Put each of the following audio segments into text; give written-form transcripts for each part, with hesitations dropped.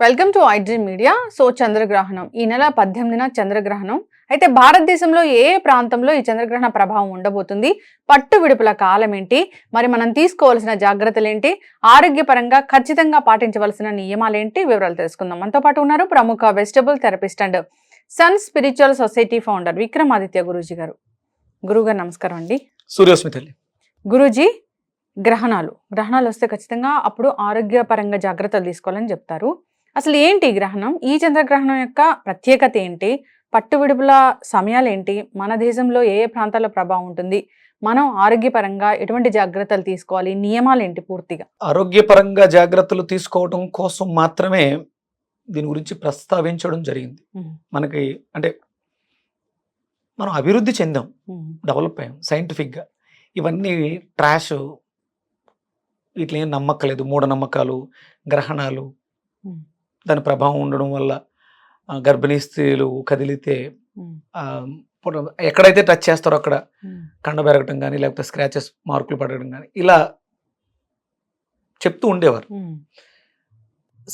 Welcome to iDream media. So చంద్రగ్రహణం ఈ నెల 18న చంద్రగ్రహణం. అయితే భారతదేశంలో ఏ ప్రాంతంలో ఈ చంద్రగ్రహణ ప్రభావం ఉండబోతుంది, పట్టు విడుపుల కాలం ఏంటి, మరి మనం తీసుకోవాల్సిన జాగ్రత్తలు ఏంటి, ఆరోగ్యపరంగా ఖచ్చితంగా పాటించవలసిన నియమాలేంటి, వివరాలు తెలుసుకుందాం. మనతో పాటు ఉన్నారు ప్రముఖ vegetable therapist and sun spiritual society founder Vikramaditya Guruji గారు. గురుగారు నమస్కారం అండి. సూర్యోస్మిత. గురూజీ, గ్రహణాలు వస్తే ఖచ్చితంగా అప్పుడు ఆరోగ్యపరంగా జాగ్రత్తలు తీసుకోవాలని చెప్తారు. అసలు ఏంటి గ్రహణం, ఈ చంద్రగ్రహణం యొక్క ప్రత్యేకత ఏంటి, పట్టు విడుపుల సమయాలు ఏంటి, మన దేశంలో ఏ ప్రాంతాల్లో ప్రభావం ఉంటుంది, మనం ఆరోగ్యపరంగా ఎటువంటి జాగ్రత్తలు తీసుకోవాలి, నియమాలు ఏంటి పూర్తిగా? ఆరోగ్యపరంగా జాగ్రత్తలు తీసుకోవడం కోసం మాత్రమే దీని గురించి ప్రస్తావించడం జరిగింది. మనకి అంటే మనం అభివృద్ధి చెందాం, డెవలప్ అయ్యాం సైంటిఫిక్గా. ఇవన్నీ ట్రాష్, వీటిలో ఏం నమ్మక్కలేదు. మూఢనమ్మకాలు, గ్రహణాలు, దాని ప్రభావం ఉండడం వల్ల గర్భిణీ స్త్రీలు కదిలితే ఎక్కడైతే టచ్ చేస్తారో అక్కడ కండ పెరగటం కానీ, లేకపోతే స్క్రాచెస్, మార్కులు పడడం కానీ ఇలా చెప్తూ ఉండేవారు.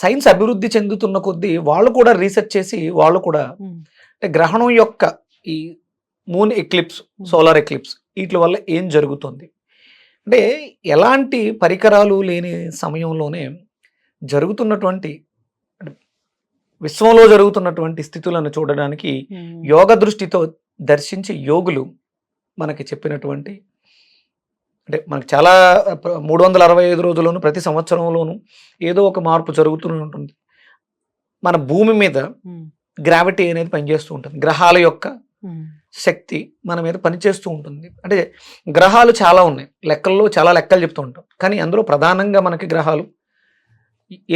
సైన్స్ అభివృద్ధి చెందుతున్న కొద్దీ వాళ్ళు కూడా రీసెర్చ్ చేసి వాళ్ళు కూడా అంటే గ్రహణం యొక్క ఈ మూన్ ఎక్లిప్స్, సోలార్ ఎక్లిప్స్, వీటి వల్ల ఏం జరుగుతుంది అంటే ఎలాంటి పరికరాలు లేని సమయంలోనే జరుగుతున్నటువంటి విశ్వంలో జరుగుతున్నటువంటి స్థితులను చూడడానికి యోగ దృష్టితో దర్శించి యోగులు మనకి చెప్పినటువంటి అంటే మనకి చాలా 365 రోజుల్లోనూ ప్రతి సంవత్సరంలోనూ ఏదో ఒక మార్పు జరుగుతూనే ఉంటుంది. మన భూమి మీద గ్రావిటీ అనేది పనిచేస్తూ ఉంటుంది, గ్రహాల యొక్క శక్తి మన మీద పనిచేస్తూ ఉంటుంది. అంటే గ్రహాలు చాలా ఉన్నాయి, లెక్కల్లో చాలా లెక్కలు చెప్తూ ఉంటాం. కానీ అందులో ప్రధానంగా మనకి గ్రహాలు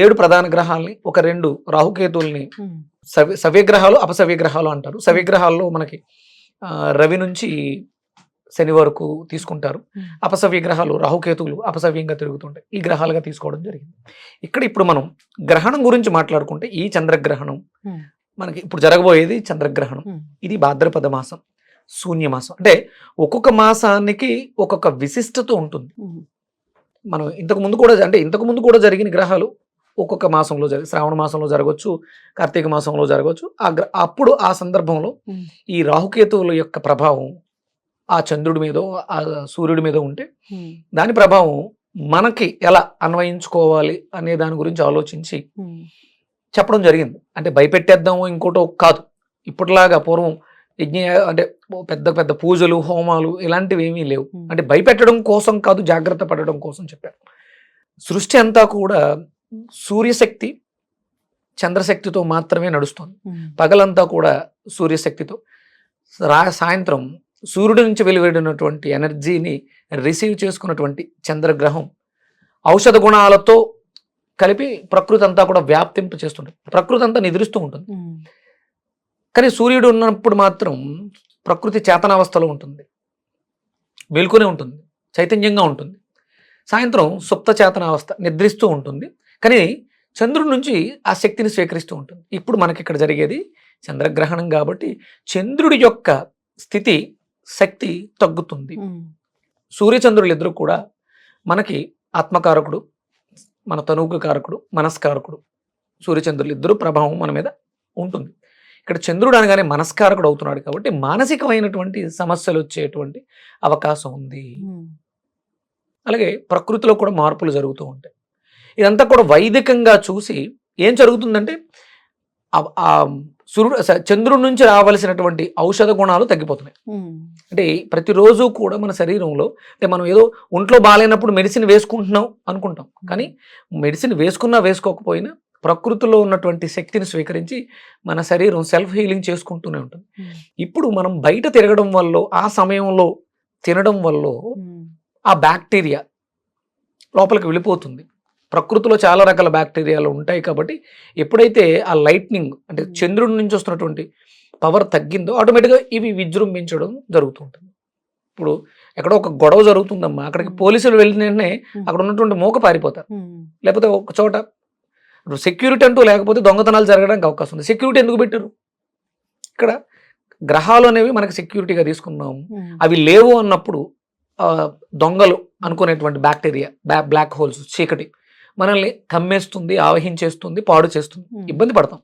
7 ప్రధాన గ్రహాలని, ఒక 2 రాహుకేతుల్ని సవ్యగ్రహాలు, అపసవ్యగ్రహాలు అంటారు. సవ్యగ్రహాల్లో మనకి రవి నుంచి శని వరకు తీసుకుంటారు. అపసవ్య గ్రహాలు రాహుకేతువులు అపసవ్యంగా తిరుగుతుంటాయి. ఈ గ్రహాలుగా తీసుకోవడం జరిగింది. ఇప్పుడు మనం గ్రహణం గురించి మాట్లాడుకుంటే ఈ చంద్రగ్రహణం మనకి ఇప్పుడు జరగబోయేది చంద్రగ్రహణం. ఇది భాద్రపద మాసం, శూన్యమాసం. అంటే ఒక్కొక్క మాసానికి ఒక్కొక్క విశిష్టత ఉంటుంది. మనం ఇంతకు ముందు కూడా జరిగిన గ్రహాలు ఒక్కొక్క మాసంలో శ్రావణ మాసంలో జరగవచ్చు, కార్తీక మాసంలో జరగవచ్చు. అప్పుడు ఆ సందర్భంలో ఈ రాహుకేతువుల యొక్క ప్రభావం ఆ చంద్రుడి మీద, ఆ సూర్యుడి మీద ఉంటే దాని ప్రభావం మనకి ఎలా అన్వయించుకోవాలి అనే దాని గురించి ఆలోచించి చెప్పడం జరిగింది. అంటే భయపెట్టేద్దాము ఇంకోటో కాదు. ఇప్పటిలాగా పూర్వం అంటే పెద్ద పెద్ద పూజలు, హోమాలు ఇలాంటివి ఏమీ లేవు. అంటే భయపెట్టడం కోసం కాదు, జాగ్రత్త పడడం కోసం చెప్పారు. సృష్టి అంతా కూడా సూర్యశక్తి, చంద్రశక్తితో మాత్రమే నడుస్తుంది. పగలంతా కూడా సూర్యశక్తితో, సాయంత్రం సూర్యుడి నుంచి వెలువడినటువంటి ఎనర్జీని రిసీవ్ చేసుకున్నటువంటి చంద్రగ్రహం ఔషధ గుణాలతో కలిపి ప్రకృతి అంతా కూడా వ్యాప్తింప చేస్తుంటుంది. ప్రకృతి అంతా నిద్రిస్తూ ఉంటుంది. కానీ సూర్యుడు ఉన్నప్పుడు మాత్రం ప్రకృతి చేతనావస్థలో ఉంటుంది, మేల్కొనే ఉంటుంది, చైతన్యంగా ఉంటుంది. సాయంత్రం సుప్త చేతనావస్థ, నిద్రిస్తూ ఉంటుంది. కానీ చంద్రుడి నుంచి ఆ శక్తిని స్వీకరిస్తూ ఉంటుంది. ఇప్పుడు మనకి ఇక్కడ జరిగేది చంద్రగ్రహణం కాబట్టి చంద్రుడి యొక్క స్థితి, శక్తి తగ్గుతుంది. సూర్యచంద్రులు ఇద్దరు కూడా మనకి ఆత్మకారకుడు, మన తనువుకు కారకుడు, మనస్కారకుడు. సూర్యచంద్రులు ఇద్దరు ప్రభావం మన మీద ఉంటుంది. ఇక్కడ చంద్రుడు అనగానే మనస్కారకుడు అవుతున్నాడు కాబట్టి మానసికమైనటువంటి సమస్యలు వచ్చేటువంటి అవకాశం ఉంది. అలాగే ప్రకృతిలో కూడా మార్పులు జరుగుతూ ఉంటాయి. ఇదంతా కూడా వైదికంగా చూసి ఏం జరుగుతుందంటే చంద్రుడి నుంచి రావాల్సినటువంటి ఔషధ గుణాలు తగ్గిపోతున్నాయి. అంటే ప్రతిరోజు కూడా మన శరీరంలో అంటే మనం ఏదో ఒంట్లో బాగాలేనప్పుడు మెడిసిన్ వేసుకుంటున్నాం అనుకుంటాం. కానీ మెడిసిన్ వేసుకున్నా వేసుకోకపోయినా ప్రకృతిలో ఉన్నటువంటి శక్తిని స్వీకరించి మన శరీరం సెల్ఫ్ హీలింగ్ చేసుకుంటూనే ఉంటుంది. ఇప్పుడు మనం బయట తిరగడం వల్ల, ఆ సమయంలో తినడం వల్ల ఆ బ్యాక్టీరియా లోపలికి వెళ్ళిపోతుంది. ప్రకృతిలో చాలా రకాల బ్యాక్టీరియాలు ఉంటాయి కాబట్టి ఎప్పుడైతే ఆ లైట్నింగ్ అంటే చంద్రుడి నుంచి వస్తున్నటువంటి పవర్ తగ్గిందో ఆటోమేటిక్గా ఇవి విజృంభించడం జరుగుతుంటుంది. ఇప్పుడు ఎక్కడో ఒక గొడవ జరుగుతుందమ్మా, అక్కడికి పోలీసులు వెళ్ళిన వెంటనే అక్కడ ఉన్నటువంటి మూక పారిపోతారు. లేకపోతే ఒక చోట సెక్యూరిటీ అంటూ లేకపోతే దొంగతనాలు జరగడానికి అవకాశం ఉంది. సెక్యూరిటీ ఎందుకు పెట్టారు? ఇక్కడ గ్రహాలు అనేవి మనకి సెక్యూరిటీగా తీసుకున్నాము. అవి లేవు అన్నప్పుడు దొంగలు అనుకునేటువంటి బ్యాక్టీరియా, బ్లాక్ హోల్స్, చీకటి మనల్ని కమ్మేస్తుంది, ఆవహించేస్తుంది, పాడు చేస్తుంది, ఇబ్బంది పడతాం.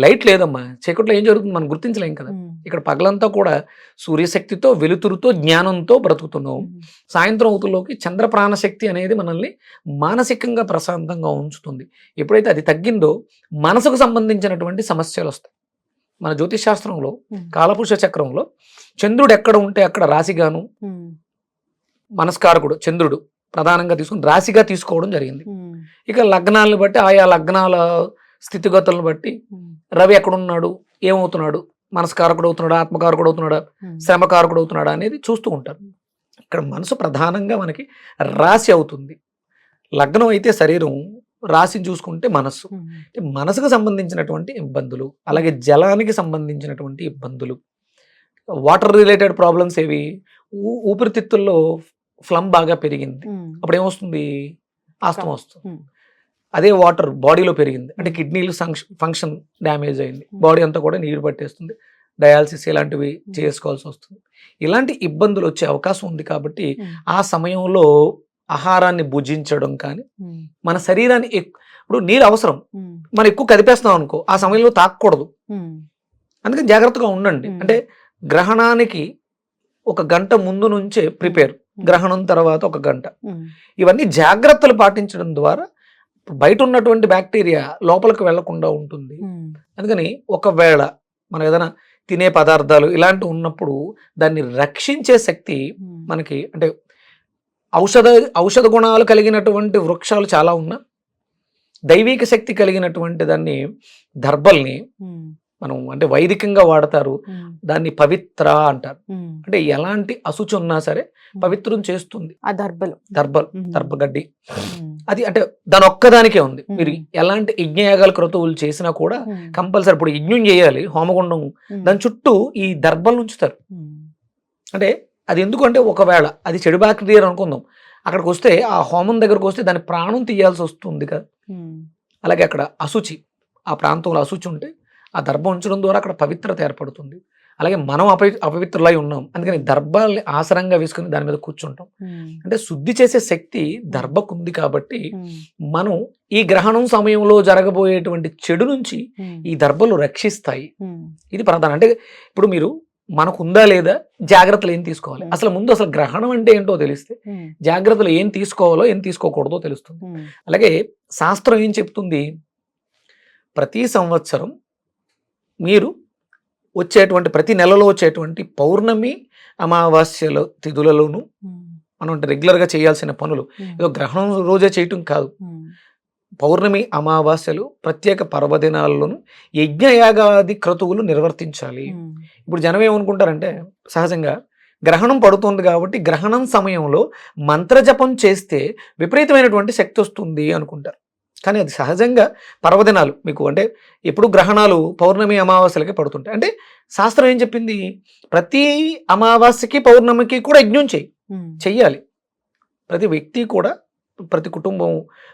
లైట్ లేదమ్మా, చీకట్లో ఏం జరుగుతుంది మనం గుర్తించలేం కదా. ఇక్కడ పగలంతా కూడా సూర్యశక్తితో, వెలుతురుతో, జ్ఞానంతో బ్రతుకుతున్నాం. సాయంత్రం అవుతులోకి చంద్ర ప్రాణశక్తి అనేది మనల్ని మానసికంగా ప్రశాంతంగా ఉంచుతుంది. ఎప్పుడైతే అది తగ్గిందో మనసుకు సంబంధించినటువంటి సమస్యలు వస్తాయి. మన జ్యోతిష్ శాస్త్రంలో కాలపురుష చక్రంలో చంద్రుడు ఎక్కడ ఉంటే అక్కడ రాశిగాను, మనస్కారకుడు చంద్రుడు ప్రధానంగా తీసుకుని రాశిగా తీసుకోవడం జరిగింది. ఇక లగ్నాలను బట్టి, ఆయా లగ్నాల స్థితిగతులను బట్టి రవి ఎక్కడున్నాడు, ఏమవుతున్నాడు, మనస్కారకుడు అవుతున్నాడా, ఆత్మకారకుడు అవుతున్నాడా, శ్రమకారకుడు అవుతున్నాడా అనేది చూస్తూ ఉంటారు. ఇక్కడ మనసు ప్రధానంగా మనకి రాశి అవుతుంది. లగ్నం అయితే శరీరం, రాశిని చూసుకుంటే మనస్సు. అంటే మనసుకు సంబంధించినటువంటి ఇబ్బందులు, అలాగే జలానికి సంబంధించినటువంటి ఇబ్బందులు, వాటర్ రిలేటెడ్ ప్రాబ్లమ్స్ ఏవి, ఊపిరితిత్తుల్లో ఫ్లమ్ బాగా పెరిగింది, అప్పుడు ఏమొస్తుంది, ఆస్తమా వస్తుంది. అదే వాటర్ బాడీలో పెరిగింది అంటే కిడ్నీలు ఫంక్షన్ డ్యామేజ్ అయింది, బాడీ అంతా కూడా నీరు పట్టేస్తుంది, డయాలసిస్ ఇలాంటివి చేసుకోవాల్సి వస్తుంది. ఇలాంటి ఇబ్బందులు వచ్చే అవకాశం ఉంది. కాబట్టి ఆ సమయంలో ఆహారాన్ని భుజించడం కానీ, మన శరీరాన్ని ఇప్పుడు నీరు అవసరం, మనం ఎక్కువ కదిపేస్తున్నాం అనుకో, ఆ సమయంలో తాకూడదు. అందుకని జాగ్రత్తగా ఉండండి. అంటే గ్రహణానికి 1 గంట ముందు నుంచే ప్రిపేర్, గ్రహణం తర్వాత 1 గంట, ఇవన్నీ జాగ్రత్తలు పాటించడం ద్వారా బయట ఉన్నటువంటి బ్యాక్టీరియా లోపలికి వెళ్లకుండా ఉంటుంది. అందుకని ఒకవేళ మనం ఏదైనా తినే పదార్థాలు ఇలాంటివి ఉన్నప్పుడు దాన్ని రక్షించే శక్తి మనకి, అంటే ఔషధ గుణాలు కలిగినటువంటి వృక్షాలు చాలా ఉన్నా, దైవిక శక్తి కలిగినటువంటి దాన్ని దర్భల్ని మనం అంటే వైదికంగా వాడతారు, దాన్ని పవిత్ర అంటారు. అంటే ఎలాంటి అశుచి ఉన్నా సరే పవిత్రం చేస్తుంది ఆ దర్భగడ్డి. అది అంటే దాని ఒక్కదానికే ఉంది. మీరు ఎలాంటి యజ్ఞయాగాల క్రతువులు చేసినా కూడా కంపల్సరీ, ఇప్పుడు యజ్ఞం చేయాలి, హోమగుండం, దాని చుట్టూ ఈ దర్భలు ఉంచుతారు. అంటే అది ఎందుకంటే ఒకవేళ అది చెడు బ్యాక్టీరియా అనుకుందాం, అక్కడికి వస్తే ఆ హోమం దగ్గరకు వస్తే దాని ప్రాణం తీయాల్సి వస్తుంది కదా. అలాగే అక్కడ అశుచి, ఆ ప్రాంతంలో అశుచి ఉంటే ఆ దర్భ ఉంచడం ద్వారా అక్కడ పవిత్రత ఏర్పడుతుంది. అలాగే మనం అపవిత్రులై ఉన్నాం, అందుకని దర్భల్ని ఆసరంగా వేసుకుని దాని మీద కూర్చుంటాం. అంటే శుద్ధి చేసే శక్తి దర్భకు ఉంది. కాబట్టి మనం ఈ గ్రహణం సమయంలో జరగబోయేటువంటి చెడు నుంచి ఈ దర్భలు రక్షిస్తాయి. ఇది ప్రధానం. అంటే ఇప్పుడు మీరు మనకు ఉందా లేదా, జాగ్రత్తలు ఏం తీసుకోవాలి, అసలు ముందు అసలు గ్రహణం అంటే ఏంటో తెలిస్తే జాగ్రత్తలు ఏం తీసుకోవాలో ఏం తీసుకోకూడదో తెలుస్తుంది. అలాగే శాస్త్రం ఏం చెప్తుంది, ప్రతి సంవత్సరం మీరు వచ్చేటువంటి ప్రతి నెలలో వచ్చేటువంటి పౌర్ణమి అమావాస్యల తిథులలోనూ మనం రెగ్యులర్గా చేయాల్సిన పనులు ఏదో గ్రహణం రోజే చేయటం కాదు, పౌర్ణమి అమావాస్యలు ప్రత్యేక పర్వదినాల్లోనూ యజ్ఞయాగాది క్రతువులు నిర్వర్తించాలి. ఇప్పుడు జనం ఏమనుకుంటారంటే, సహజంగా గ్రహణం పడుతుంది కాబట్టి గ్రహణం సమయంలో మంత్రజపం చేస్తే విపరీతమైనటువంటి శక్తి వస్తుంది అనుకుంటారు. కానీ అది సహజంగా పర్వదినాలు మీకు, అంటే ఎప్పుడు గ్రహణాలు పౌర్ణమి అమావాస్యలకి పడుతుంటాయి. అంటే శాస్త్రం ఏం చెప్పింది, ప్రతి అమావాస్యకి పౌర్ణమికి కూడా యజ్ఞం చెయ్యాలి. ప్రతి వ్యక్తి కూడా, ప్రతి కుటుంబం,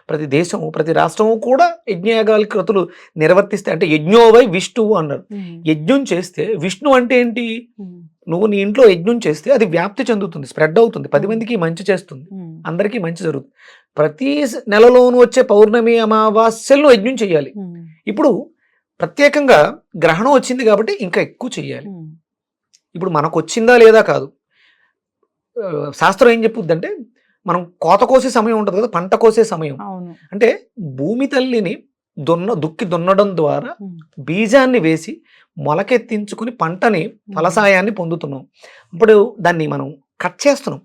ప్రతి దేశము, ప్రతి రాష్ట్రము కూడా యజ్ఞయాగాల క్రతులు నిర్వర్తిస్తే, అంటే యజ్ఞోవై విష్ణువు అన్నారు. యజ్ఞం చేస్తే, విష్ణు అంటే ఏంటి, నువ్వు నీ ఇంట్లో యజ్ఞం చేస్తే అది వ్యాప్తి చెందుతుంది, స్ప్రెడ్ అవుతుంది, 10 మందికి మంచి చేస్తుంది, అందరికీ మంచి జరుగుతుంది. ప్రతి నెలలోనూ వచ్చే పౌర్ణమి అమావాస్యల్లో యజ్ఞం చేయాలి. ఇప్పుడు ప్రత్యేకంగా గ్రహణం వచ్చింది కాబట్టి ఇంకా ఎక్కువ చెయ్యాలి. ఇప్పుడు మనకు వచ్చిందా లేదా కాదు, శాస్త్రం ఏం చెప్పుద్దంటే, మనం కోత కోసే సమయం ఉంటుంది కదా, పంట కోసే సమయం. అంటే భూమి తల్లిని దున్నడం ద్వారా బీజాన్ని వేసి మొలకెత్తించుకుని పంటని, ఫలసాయాన్ని పొందుతున్నాం. ఇప్పుడు దాన్ని మనం కట్ చేస్తున్నాం.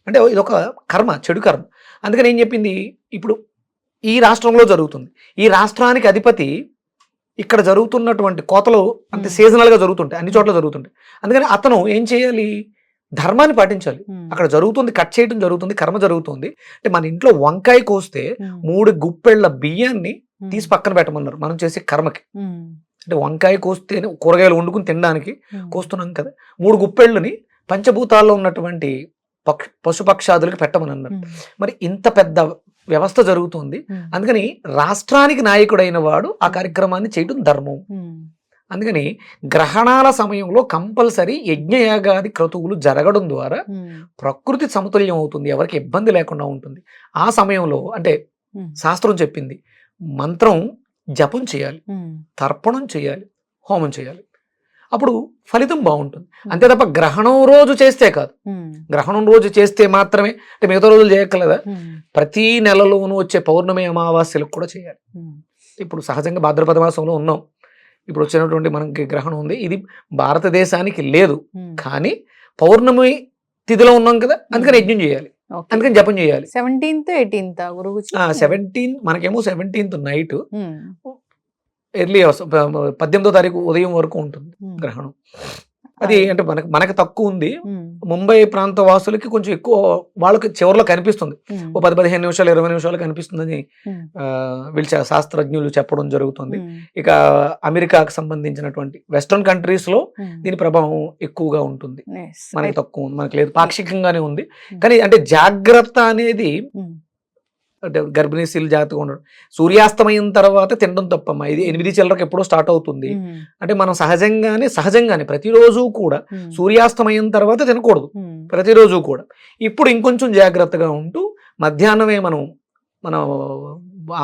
అంటే ఇదొక కర్మ, చెడు కర్మ. అందుకని ఏం చెప్పింది, ఇప్పుడు ఈ రాష్ట్రంలో జరుగుతుంది, ఈ రాష్ట్రానికి అధిపతి ఇక్కడ జరుగుతున్నటువంటి కోతలు అంటే సీజనల్గా జరుగుతుంటాయి, అన్ని చోట్ల జరుగుతుంటాయి. అందుకని అతను ఏం చేయాలి, ధర్మాన్ని పాటించాలి. అక్కడ జరుగుతుంది, కట్ చేయడం జరుగుతుంది, కర్మ జరుగుతుంది. అంటే మన ఇంట్లో వంకాయ కోస్తే 3 గుప్పెళ్ల బియ్యాన్ని తీసి పక్కన పెట్టమన్నారు మనం చేసే కర్మకి. అంటే వంకాయ కోస్తే కూరగాయలు వండుకుని తినడానికి కోస్తున్నాం కదా, 3 గుప్పెళ్ళని పంచభూతాల్లో ఉన్నటువంటి పశుపక్షాదులకు పెట్టమని అన్నారు. మరి ఇంత పెద్ద వ్యవస్థ జరుగుతుంది. అందుకని రాష్ట్రానికి నాయకుడైన వాడు ఆ కార్యక్రమాన్ని చేయడం ధర్మం. అందుకని గ్రహణాల సమయంలో కంపల్సరీ యజ్ఞయాగాది క్రతువులు జరగడం ద్వారా ప్రకృతి సమతుల్యం అవుతుంది, ఎవరికి ఇబ్బంది లేకుండా ఉంటుంది. ఆ సమయంలో అంటే శాస్త్రం చెప్పింది మంత్రం జపం చేయాలి, తర్పణం చేయాలి, హోమం చేయాలి, అప్పుడు ఫలితం బాగుంటుంది. అంతే తప్ప గ్రహణం రోజు చేస్తే కాదు. గ్రహణం రోజు చేస్తే మాత్రమే అంటే మిగతా రోజులు చేయక్కర్లేదా? ప్రతి నెలలోనూ వచ్చే పౌర్ణమి అమావాస్యలకు కూడా చేయాలి. ఇప్పుడు సహజంగా భాద్రపద మాసంలో ఉన్నాం, ఇప్పుడు వచ్చినటువంటి మనకి గ్రహణం ఉంది, ఇది భారతదేశానికి లేదు, కానీ పౌర్ణమి తిథిలో ఉన్నాం కదా, అందుకని యజ్ఞం చేయాలి, అందుకని జపం చేయాలి. 17th 18th గురువు 17 మనకేమో 17th నైట్, ఎర్లీ 18వ తారీఖు ఉదయం వరకు ఉంటుంది గ్రహణం. అది అంటే మనకి తక్కువ ఉంది, ముంబై ప్రాంత వాసులకి కొంచెం ఎక్కువ, వాళ్ళకి చివరిలో కనిపిస్తుంది, ఓ 10-15 నిమిషాలు 20 నిమిషాలు కనిపిస్తుందని వీళ్ళు శాస్త్రజ్ఞులు చెప్పడం జరుగుతుంది. ఇక అమెరికాకు సంబంధించినటువంటి వెస్ట్రన్ కంట్రీస్ లో దీని ప్రభావం ఎక్కువగా ఉంటుంది, మనకి తక్కువ ఉంది, మనకి లేదు, పాక్షికంగానే ఉంది. కానీ అంటే జాగ్రత్త అనేది అంటే గర్భిణీ స్త్రీలు జాగ్రత్తగా ఉండడం, సూర్యాస్తమయం తర్వాత తినడం తప్పమ్మా, ఇది 8 చిల్లరకు ఎప్పుడో స్టార్ట్ అవుతుంది. అంటే మనం సహజంగానే ప్రతిరోజు కూడా సూర్యాస్తమయం తర్వాత తినకూడదు, ప్రతిరోజు కూడా. ఇప్పుడు ఇంకొంచెం జాగ్రత్తగా ఉంటూ మధ్యాహ్నమే మన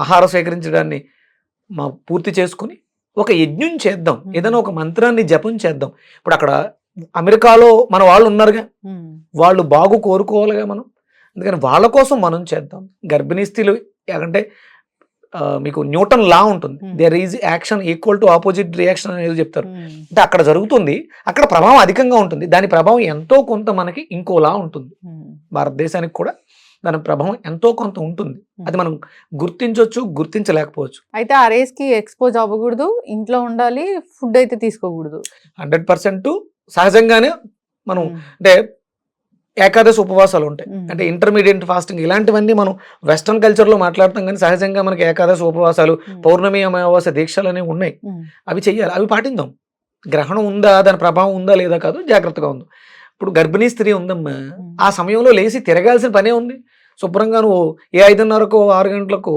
ఆహారం సేకరించడాన్ని పూర్తి చేసుకుని ఒక యజ్ఞం చేద్దాం, ఏదైనా ఒక మంత్రాన్ని జపం చేద్దాం. ఇప్పుడు అక్కడ అమెరికాలో మన వాళ్ళు ఉన్నారుగా, వాళ్ళు బాగు కోరుకోవాలిగా మనం, అందుకని వాళ్ళ కోసం మనం చేద్దాం. గర్భిణీ స్త్రీలు అంటే మీకు న్యూటన్ లా ఉంటుంది, there is action equal to opposite reaction అనేది చెప్తారు. అంటే అక్కడ జరుగుతుంది, అక్కడ ప్రభావం అధికంగా ఉంటుంది, దాని ప్రభావం ఎంతో కొంత మనకి ఇంకోలా ఉంటుంది. భారతదేశానికి కూడా దాని ప్రభావం ఎంతో కొంత ఉంటుంది, అది మనం గుర్తించవచ్చు, గుర్తించలేకపోవచ్చు. అయితే ఆ రేస్ కి ఎక్స్పోజ్ అవ్వకూడదు, ఇంట్లో ఉండాలి, ఫుడ్ అయితే తీసుకోకూడదు. 100% సహజంగానే మనం అంటే ఏకాదశి ఉపవాసాలు ఉంటాయి, అంటే ఇంటర్మీడియట్ ఫాస్టింగ్, ఇలాంటివన్నీ మనం వెస్ట్రన్ కల్చర్లో మాట్లాడతాం, కానీ సహజంగా మనకి ఏకాదశి ఉపవాసాలు, పౌర్ణమి అమావాస్య దీక్షలు అనేవి ఉన్నాయి, అవి చెయ్యాలి, అవి పాటిద్దాం. గ్రహణం ఉందా, దాని ప్రభావం ఉందా లేదా కాదు, జాగ్రత్తగా ఉంది. ఇప్పుడు గర్భిణీ స్త్రీ ఉందమ్మా, ఆ సమయంలో లేచి తిరగాల్సిన పనే ఉంది. శుభ్రంగా నువ్వు 5:30కో 6 గంటలకు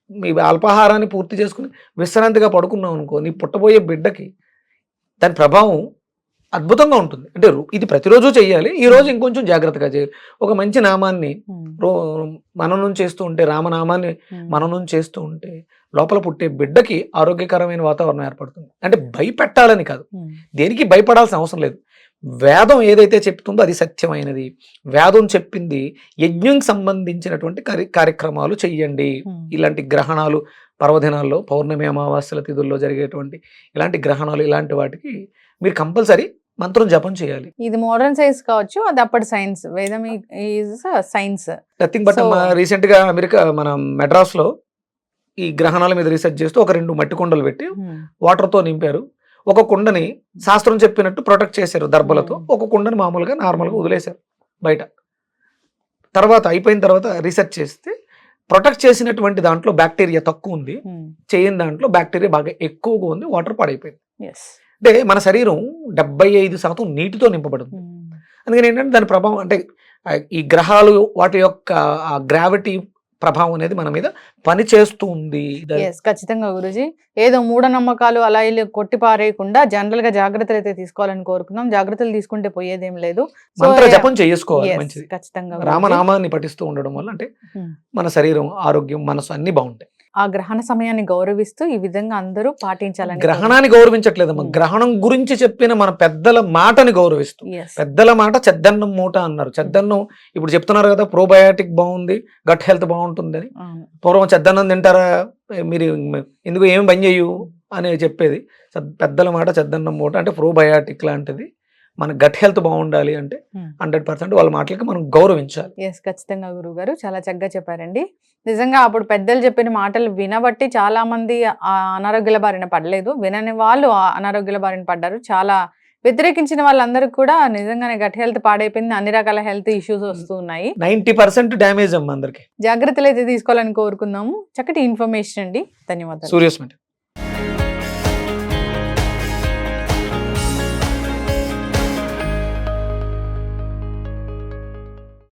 మీ అల్పాహారాన్ని పూర్తి చేసుకుని విశ్రాంతిగా పడుకున్నావు అనుకో, నీ పుట్టబోయే బిడ్డకి దాని ప్రభావం అద్భుతంగా ఉంటుంది. అంటే ఇది ప్రతిరోజు చెయ్యాలి, ఈ రోజు ఇంకొంచెం జాగ్రత్తగా చేయాలి. ఒక మంచి నామాన్ని మననం చేస్తూ ఉంటే, రామనామాన్ని మననం చేస్తూ ఉంటే లోపల పుట్టే బిడ్డకి ఆరోగ్యకరమైన వాతావరణం ఏర్పడుతుంది. అంటే భయపెట్టాలని కాదు, దేనికి భయపడాల్సిన అవసరం లేదు. వేదం ఏదైతే చెప్తుందో అది సత్యమైనది. వేదం చెప్పింది యజ్ఞంకి సంబంధించినటువంటి కార్యక్రమాలు చెయ్యండి. ఇలాంటి గ్రహణాలు, పర్వదినాల్లో, పౌర్ణమి అమావాస్యల తిథుల్లో జరిగేటువంటి ఇలాంటి గ్రహణాలు, ఇలాంటి వాటికి మీరు కంపల్సరీ మంత్రం జపం చేయాలి. ఇది మోడర్న్ సైన్స్ కావచ్చు, అది అప్పటి సైన్స్. వేదం is science. Nothing but recent గా అమెరికా మన మెడ్రాస్ లో ఈ గ్రహణాల మీద రీసెర్చ్ చేస్తూ ఒక 2 మట్టి కుండలు పెట్టి వాటర్ తో నింపారు. ఒక కుండని శాస్త్రం చెప్పినట్టు ప్రొటెక్ట్ చేశారు దర్భలతో, ఒక కుండని మామూలుగా నార్మల్గా వదిలేశారు బయట. తర్వాత అయిపోయిన తర్వాత రీసెర్చ్ చేస్తే ప్రొటెక్ట్ చేసినటువంటి దాంట్లో బ్యాక్టీరియా తక్కువ ఉంది, చేయని దాంట్లో బ్యాక్టీరియా బాగా ఎక్కువగా ఉంది, వాటర్ పాడైపోయింది. అంటే మన శరీరం 75% నీటితో నింపబడింది. అందుకని ఏంటంటే దాని ప్రభావం అంటే ఈ గ్రహాలు వాటి యొక్క గ్రావిటీ ప్రభావం అనేది మన మీద పని చేస్తుంది. ఖచ్చితంగా గురుజీ, ఏదో మూఢనమ్మకాలు అలా ఇలా కొట్టి పారేయకుండా జనరల్ గా జాగ్రత్తలు అయితే తీసుకోవాలని కోరుకుందాం. జాగ్రత్తలు తీసుకుంటే పోయేదేం లేదు, మంత్ర జపం చేసుకోవాలి మంచిది. ఖచ్చితంగా రామనామాన్ని పఠిస్తూ ఉండడం వల్ల అంటే మన శరీరం, ఆరోగ్యం, మనసు అన్ని బాగుంటాయి. ఆ గ్రహణ సమయాన్ని గౌరవిస్తూ ఈ విధంగా అందరూ పాటించాలని. గ్రహణాన్ని గౌరవించట్లేదమ్మా, గ్రహణం గురించి చెప్పిన మన పెద్దల మాటని గౌరవిస్తూ. పెద్దల మాట చెద్దన్నం మూట అన్నారు. చెద్దన్నం ఇప్పుడు చెప్తున్నారు కదా, ప్రోబయాటిక్ బాగుంది, గట్ హెల్త్ బాగుంటుంది అని. పూర్వం చెద్దన్నం తింటారా మీరు, ఎందుకు ఏమి పని చేయు అని చెప్పేది. పెద్దల మాట చెద్దన్నం మూట అంటే ప్రోబయాటిక్ లాంటిది. మన గట్ హెల్త్ బాగుండాలి అంటే 100% వాళ్ళ మాటలకి మనం గౌరవించాలి. ఖచ్చితంగా గురువు గారు చాలా చక్కగా చెప్పారండి. నిజంగా అప్పుడు పెద్దలు చెప్పిన మాటలు వినబట్టి చాలా మంది అనారోగ్యాల బారిన పడలేదు, వినని వాళ్ళు అనారోగ్యాల బారిన పడ్డారు. చాలా వ్యతిరేకించిన వాళ్ళందరికీ కూడా నిజంగానే గట్ హెల్త్ పాడైపోయింది, అన్ని రకాల హెల్త్ ఇష్యూస్ వస్తున్నాయి. 90% డ్యామేజ్ అమ్మా అందరికి. జాగ్రత్తలు అయితే తీసుకోవాలని కోరుకుందాము. చక్కటి ఇన్ఫర్మేషన్ అండి, ధన్యవాదాలు. సూర్యస్మిత.